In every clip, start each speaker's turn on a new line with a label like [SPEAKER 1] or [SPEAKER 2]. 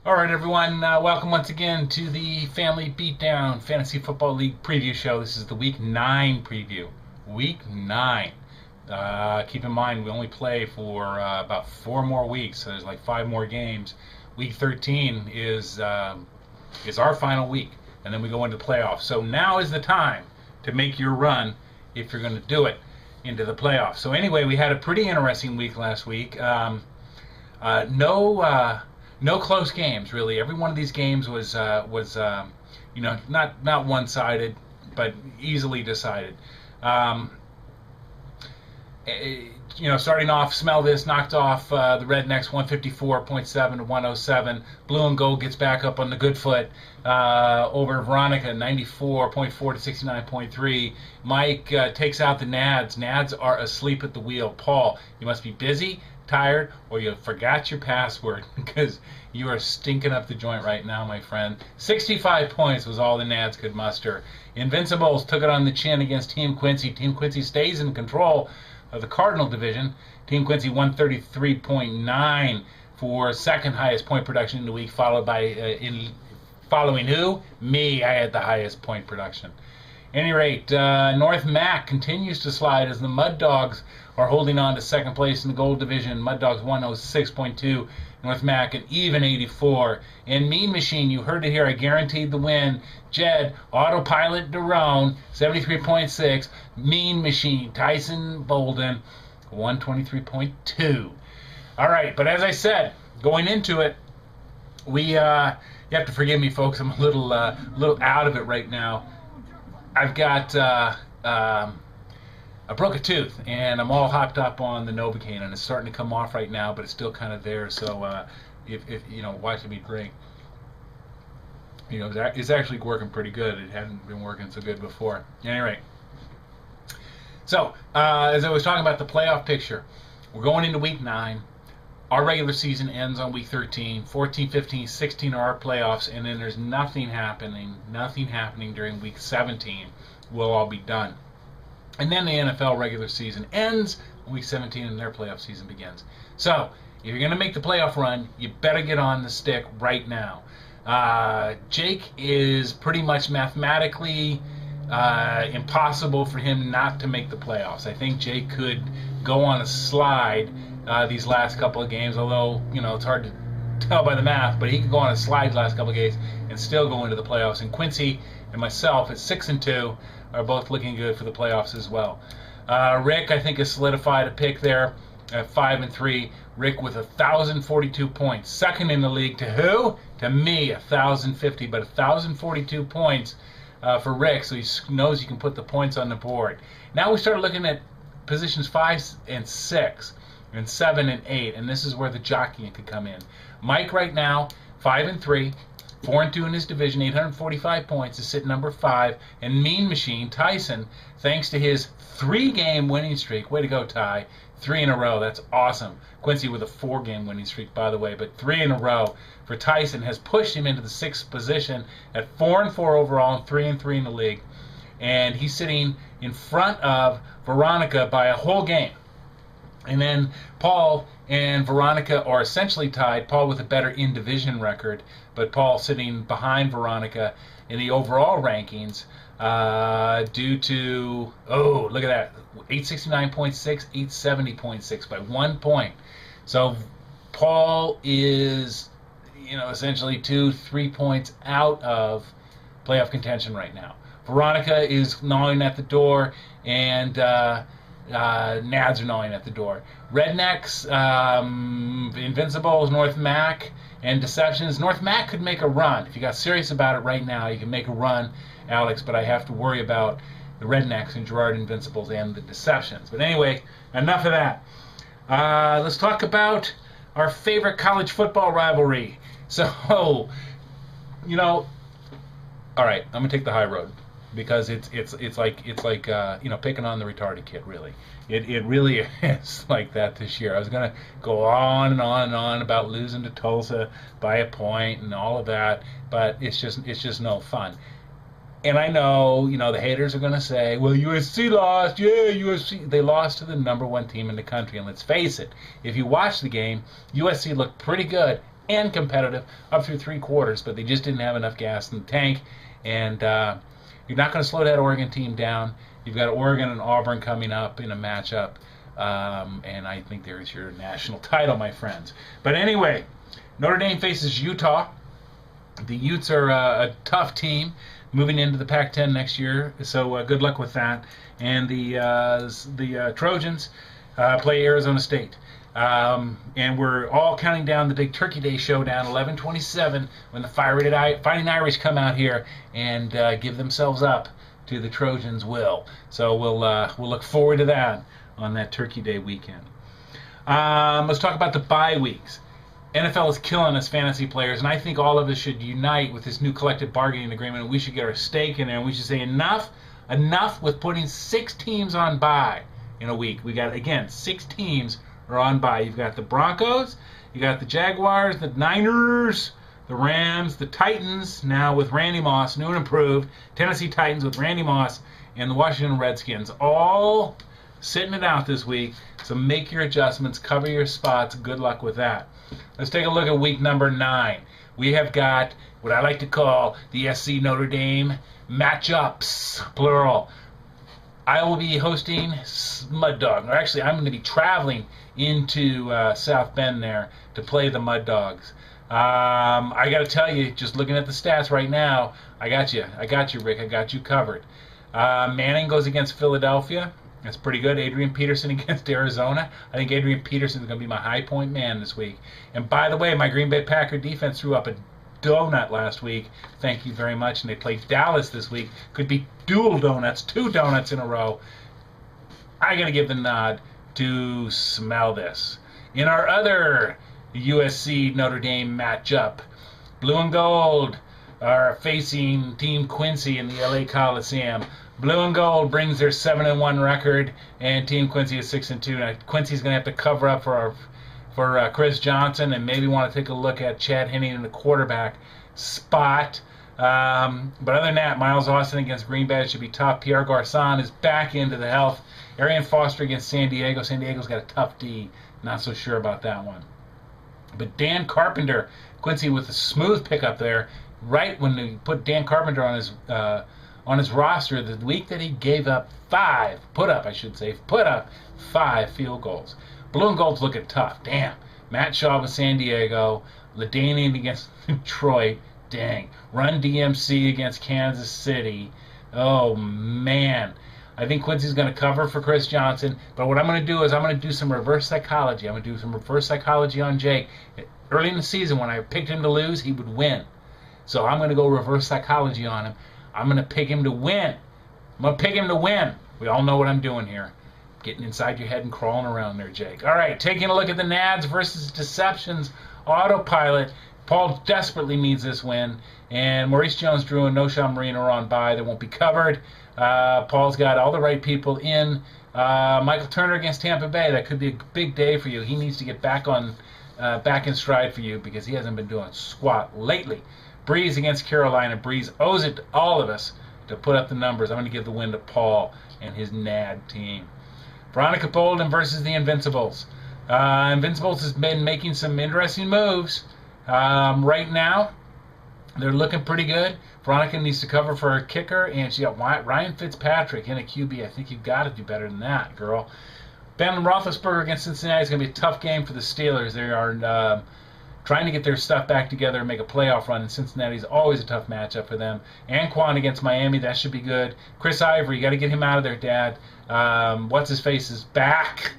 [SPEAKER 1] All right, everyone. Welcome once again to the Family Beatdown Fantasy Football League preview show. This is the Week 9 preview. Week 9. Keep in mind, we only play for about 4 more weeks, so there's like 5 more games. Week 13 is our final week, and then we go into the playoffs. So now is the time to make your run if you're going to do it into the playoffs. So anyway, we had a pretty interesting week last week. No close games really. Every one of these games was not one-sided, but easily decided. Um, Starting off, Smell This knocked off the Rednecks 154.7 to 107. Blue and Gold gets back up on the good foot over Veronica 94.4 to 69.3. Mike takes out the Nads. Nads are asleep at the wheel. Paul, you must be busy, tired, or you forgot your password because you are stinking up the joint right now, my friend. 65 points was all the Nads could muster. Invincibles took it on the chin against Team Quincy. Team Quincy stays in control of the Cardinal division. Team Quincy 133.9 for second highest point production in the week, followed by following who? Me. I had the highest point production. At any rate, North Mac continues to slide as the Mud Dogs are holding on to second place in the Gold Division. Mud Dogs 106.2, North Mac an even 84. And Mean Machine, you heard it here, I guaranteed the win. Jed, Autopilot Derone, 73.6. Mean Machine, Tyson Bolden, 123.2. All right, but as I said, going into it, you have to forgive me, folks. I'm a little out of it right now. I've got I broke a tooth, and I'm all hopped up on the Novocaine, and it's starting to come off right now, but it's still kind of there. So if watching me drink, it's actually working pretty good. It hadn't been working so good before. Anyway, so as I was talking about the playoff picture, we're going into Week 9. Our regular season ends on Week 13. 14, 15, 16 are our playoffs, and then there's nothing happening during Week 17. We'll all be done. And then the NFL regular season ends on Week 17, and their playoff season begins. So, if you're going to make the playoff run, you better get on the stick right now. Jake is pretty much mathematically impossible for him not to make the playoffs. I think Jake could go on a slide these last couple of games, although it's hard to tell by the math, but he could go on a slide last couple of games and still go into the playoffs. And Quincy and myself at 6-2 are both looking good for the playoffs as well. Rick, I think, has solidified a pick there at 5-3. Rick with 1,042 points, second in the league to who? To me, 1,050, but 1,042 points for Rick, so he knows he can put the points on the board. Now we start looking at positions 5 and 6. And 7 and 8, and this is where the jockeying could come in. Mike right now, 5-3, 4-2 in his division, 845 points, is sitting number 5. And Mean Machine, Tyson, thanks to his 3-game winning streak, way to go, Ty, 3 in a row, that's awesome. Quincy with a 4-game winning streak, by the way, but 3 in a row for Tyson has pushed him into the 6th position at 4-4 overall and 3-3 in the league. And he's sitting in front of Veronica by a whole game. And then Paul and Veronica are essentially tied. Paul with a better in-division record, but Paul sitting behind Veronica in the overall rankings due to, look at that, 869.6, 870.6 by 1 point. So Paul is, essentially 2-3 points out of playoff contention right now. Veronica is gnawing at the door, and Nads are gnawing at the door. Rednecks, Invincibles, North Mac, and Deceptions. North Mac could make a run. If you got serious about it right now, you can make a run, Alex, but I have to worry about the Rednecks and Gerard Invincibles and the Deceptions. But anyway, enough of that. Let's talk about our favorite college football rivalry. So, all right, I'm going to take the high road, because it's like picking on the retarded kid, really. It really is like that this year. I was gonna go on and on and on about losing to Tulsa by a point and all of that, but it's just no fun. And I know, the haters are gonna say, well, USC lost. Yeah, USC. They lost to the number 1 team in the country. And let's face it, if you watch the game, USC looked pretty good and competitive up through 3 quarters, but they just didn't have enough gas in the tank. And you're not going to slow that Oregon team down. You've got Oregon and Auburn coming up in a matchup, and I think there's your national title, my friends. But anyway, Notre Dame faces Utah. The Utes are a tough team moving into the Pac-10 next year, so good luck with that. And the Trojans play Arizona State. And we're all counting down the big Turkey Day showdown, 11/27, when the Fighting Irish come out here and give themselves up to the Trojans' will. So we'll look forward to that on that Turkey Day weekend. Let's talk about the bye weeks. NFL is killing us fantasy players, and I think all of us should unite with this new collective bargaining agreement, and we should get our stake in there, and we should say enough with putting 6 teams on bye in a week. We got, again, 6 teams are on bye. You've got the Broncos, you got the Jaguars, the Niners, the Rams, the Titans, now with Randy Moss, new and improved, Tennessee Titans with Randy Moss, and the Washington Redskins, all sitting it out this week. So make your adjustments, cover your spots. Good luck with that. Let's take a look at week number 9. We have got what I like to call the SC Notre Dame matchups, plural. I will be hosting Mud Dog. Or actually, I'm going to be traveling into South Bend there to play the Mud Dogs. I got to tell you, just looking at the stats right now, I got you, Rick. I got you covered. Manning goes against Philadelphia. That's pretty good. Adrian Peterson against Arizona. I think Adrian Peterson is going to be my high point man this week. And by the way, my Green Bay Packer defense threw up a donut last week. Thank you very much. And they played Dallas this week. Could be dual donuts, 2 donuts in a row. I got to give the nod to smell this. In our other USC Notre Dame matchup, Blue and Gold are facing Team Quincy in the LA Coliseum. Blue and Gold brings their 7-1 record, and Team Quincy is 6-2. Now, Quincy's going to have to cover up for Chris Johnson, and maybe want to take a look at Chad Henne in the quarterback spot. But other than that, Miles Austin against Green Bay should be tough. Pierre Garçon is back into the health. Arian Foster against San Diego. San Diego's got a tough D. Not so sure about that one. But Dan Carpenter, Quincy with a smooth pickup there. Right when they put Dan Carpenter on his roster, the week that he gave up 5 field goals. Blue and Gold's looking tough. Damn. Matt Shaw with San Diego. LaDainian against Detroit. Dang. Run DMC against Kansas City. Oh, man. I think Quincy's going to cover for Chris Johnson. But what I'm going to do is I'm going to do some reverse psychology. I'm going to do some reverse psychology on Jake. Early in the season, when I picked him to lose, he would win. So I'm going to go reverse psychology on him. I'm going to pick him to win. We all know what I'm doing here. Getting inside your head and crawling around there, Jake. All right, taking a look at the Nads versus Deceptions autopilot. Paul desperately needs this win. And Maurice Jones-Drew and Noshawn Marine are on bye. They won't be covered. Paul's got all the right people in. Michael Turner against Tampa Bay. That could be a big day for you. He needs to get back in stride for you because he hasn't been doing squat lately. Breeze against Carolina. Breeze owes it to all of us to put up the numbers. I'm going to give the win to Paul and his NAD team. Veronica Bolden versus the Invincibles. Invincibles has been making some interesting moves. Right now, they're looking pretty good. Veronica needs to cover for her kicker, and she got Ryan Fitzpatrick in a QB. I think you've got to do better than that, girl. Ben Roethlisberger against Cincinnati is going to be a tough game for the Steelers. They are trying to get their stuff back together and make a playoff run, and Cincinnati's always a tough matchup for them. Anquan against Miami, that should be good. Chris Ivory, you got to get him out of there, Dad. What's-his-face is back.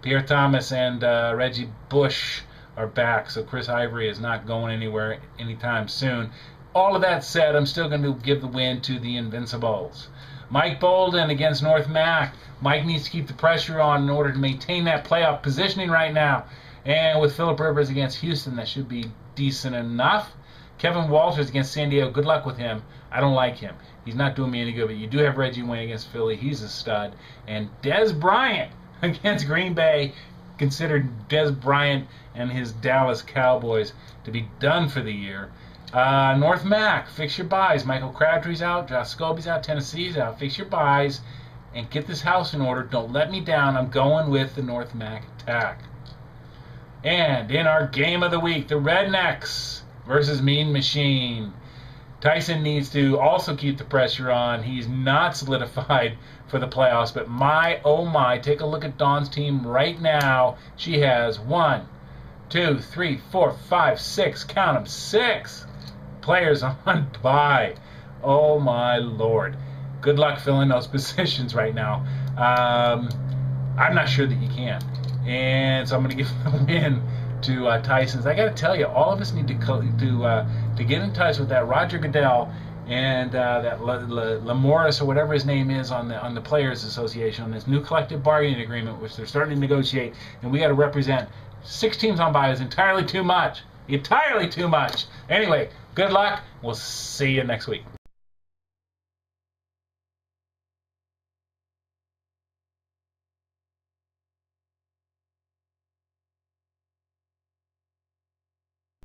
[SPEAKER 1] Pierre Thomas and Reggie Bush are back, so Chris Ivory is not going anywhere anytime soon. All of that said, I'm still going to give the win to the Invincibles. Mike Bolden against North Mac. Mike needs to keep the pressure on in order to maintain that playoff positioning right now. And with Phillip Rivers against Houston, that should be decent enough. Kevin Walters against San Diego, good luck with him. I don't like him. He's not doing me any good, but you do have Reggie Wayne against Philly. He's a stud. And Dez Bryant against Green Bay, considered Dez Bryant and his Dallas Cowboys to be done for the year. North Mac, fix your buys. Michael Crabtree's out, Josh Scobie's out, Tennessee's out. Fix your buys and get this house in order. Don't let me down. I'm going with the North Mac attack. And in our game of the week, the Rednecks versus Mean Machine. Tyson needs to also keep the pressure on. He's not solidified for the playoffs, but my, oh my, take a look at Dawn's team right now. She has 1, 2, 3, 4, 5, 6, count them, 6 players on bye. Oh my Lord. Good luck filling those positions right now. I'm not sure that you can. And so I'm going to give the win to Tyson's. I got to tell you, all of us need to get in touch with that Roger Goodell and that Lamoris or whatever his name is on the Players Association on this new collective bargaining agreement, which they're starting to negotiate. And we got to represent 6 teams on bye. Is entirely too much. Entirely too much. Anyway, good luck. We'll see you next week.